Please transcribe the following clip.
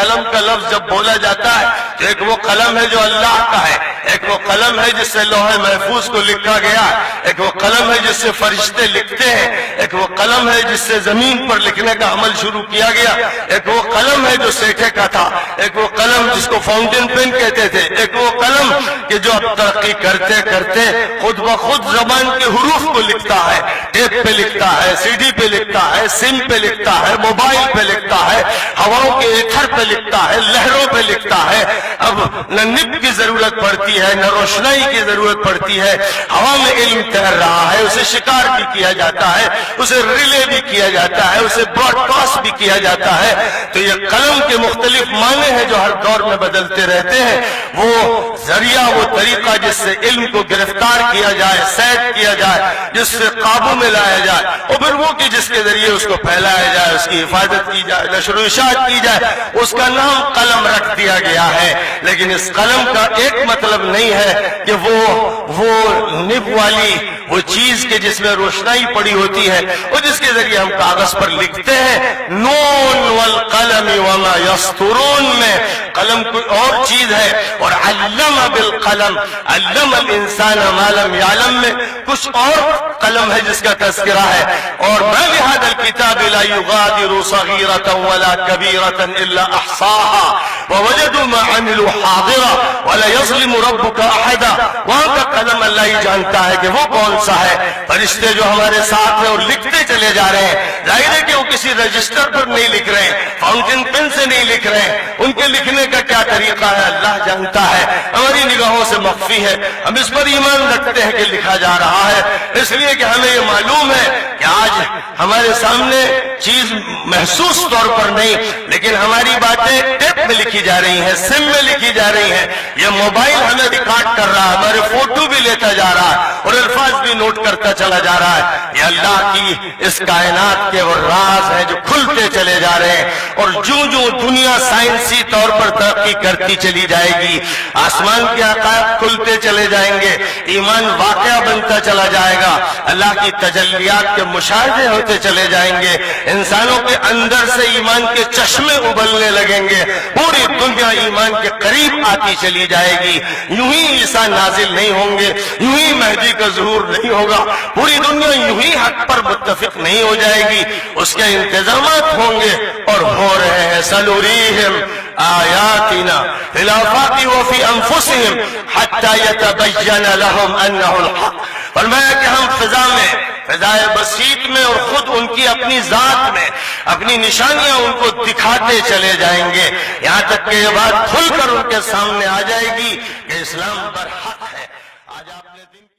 قلم کا لفظ جب بولا جاتا ہے تو ایک وہ قلم ہے جو اللہ کا ہے، ایک وہ قلم ہے جس سے لوح محفوظ کو لکھا گیا، ایک وہ قلم ہے جس سے فرشتے لکھتے ہیں، ایک وہ قلم ہے جس سے زمین پر لکھنے کا عمل شروع کیا گیا، ایک وہ قلم ہے جو سیٹھے کا تھا، ایک وہ قلم جس کو فاؤنٹین پین کہتے تھے، ایک وہ قلم کہ جو اب ترقی کرتے کرتے خود بخود زبان کے حروف کو لکھتا ہے، ٹیپ پہ لکھتا ہے، سی ڈی پہ لکھتا ہے، سم پہ لکھتا ہے، موبائل پہ لکھتا ہے، ہواؤں کے ایتھر پہ لکھتا ہے، لہروں پہ لکھتا ہے۔ اب نہ نب کی ضرورت پڑتی ہے، نہ روشنائی کی ضرورت پڑتی ہے، ہوا میں علم تیر رہا ہے، اسے شکار بھی کیا جاتا ہے، اسے ریلے بھی کیا جاتا ہے، اسے براڈ کاسٹ بھی کیا جاتا ہے۔ تو یہ قلم کے مختلف معنی ہیں جو ہر دور میں بدلتے رہتے ہیں۔ وہ ذریعہ، وہ طریقہ جس سے علم کو گرفتار کیا جائے، سیٹ کیا جائے، جس سے قابو میں لایا جائے، اور پھر وہ کہ جس کے ذریعے اس کو پھیلایا جائے، اس کی حفاظت کی جائے، نشر و اشاعت کی جائے، اس کا نام قلم رکھ دیا گیا ہے۔ لیکن اس قلم کا ایک مطلب نہیں ہے کہ وہ نب والی وہ چیز کے جس میں روشنائی پڑی ہوتی ہے اور جس کے ذریعے ہم کاغذ پر لکھتے ہیں۔ نون والقلم وما یسطرون میں قلم کوئی اور چیز ہے، اور علم بالقلم علم الانسان ما لم یعلم میں کچھ اور قلم ہے جس کا تذکرہ ہے۔ اور ما بهذا الكتاب لا يغادر صغيرة ولا كبيرة الا احصاها ووجدوا ما عملوا حاضرا ولا يظلم ربك احدا۔ وہاں کا قلم اللہ ہی جانتا ہے کہ وہ کون سا ہے۔ فرشتے جو ہمارے ساتھ ہیں اور لکھتے چلے جا رہے ہیں، ظاہر ہے کہ وہ کسی رجسٹر پر نہیں لکھ رہے ہیں، فاؤنٹین پین سے نہیں لکھ رہے ہیں، ان کے لکھنے کا کیا طریقہ ہے اللہ جانتا ہے، ہماری نگاہوں سے مخفی ہے۔ ہم اس پر ایمان رکھتے ہیں کہ لکھا جا رہا ہے، اس لیے کہ ہمیں یہ معلوم ہے کہ آج ہمارے سامنے چیز محسوس طور پر نہیں، لیکن ہماری باتیں ٹیپ میں لکھی جا رہی ہیں، سم میں لکھی جا رہی ہیں، یہ موبائل ہمیں ریکارڈ کر رہا ہے، ہمارے فوٹو بھی لیتا جا رہا ہے اور الفاظ بھی نوٹ کرتا چلا جا رہا ہے۔ یہ اللہ کی اس کائنات کے وہ راز ہیں جو کھلتے چلے جا رہے ہیں، اور جوں جوں دنیا سائنسی طور پر ترقی کرتی چلی جائے گی، آسمان کے حقائق کھلتے چلے جائیں گے، ایمان واقعہ بنتا چلا جائے گا، اللہ کی تجلیات کے مشاہدے ہوتے چلے جائیں گے، انسانوں کے اندر سے ایمان کے چشمے ابلنے لگیں گے، پوری دنیا ایمان کے قریب آتی چلی جائے گی۔ یوں ہی عیسیٰ نازل نہیں ہوں گے، یوں ہی مہدی کا ظہور نہیں ہوگا، پوری دنیا یوں ہی حق پر متفق نہیں ہو جائے گی، اس کے انتظامات ہوں گے اور ہو رہے ہیں۔ سنریہم آیاتنا فی الآفاق وفی انفسہم حتی یتبین لہم انہ الحق۔ فرمایا کہ ہم فضا میں، فضائے بسیط میں اور خود ان کی اپنی ذات میں اپنی نشانیاں ان کو دکھاتے چلے جائیں گے، یہاں تک کہ یہ بات کھل کر ان کے سامنے آ جائے گی کہ اسلام برحق ہے۔ آج آپ نے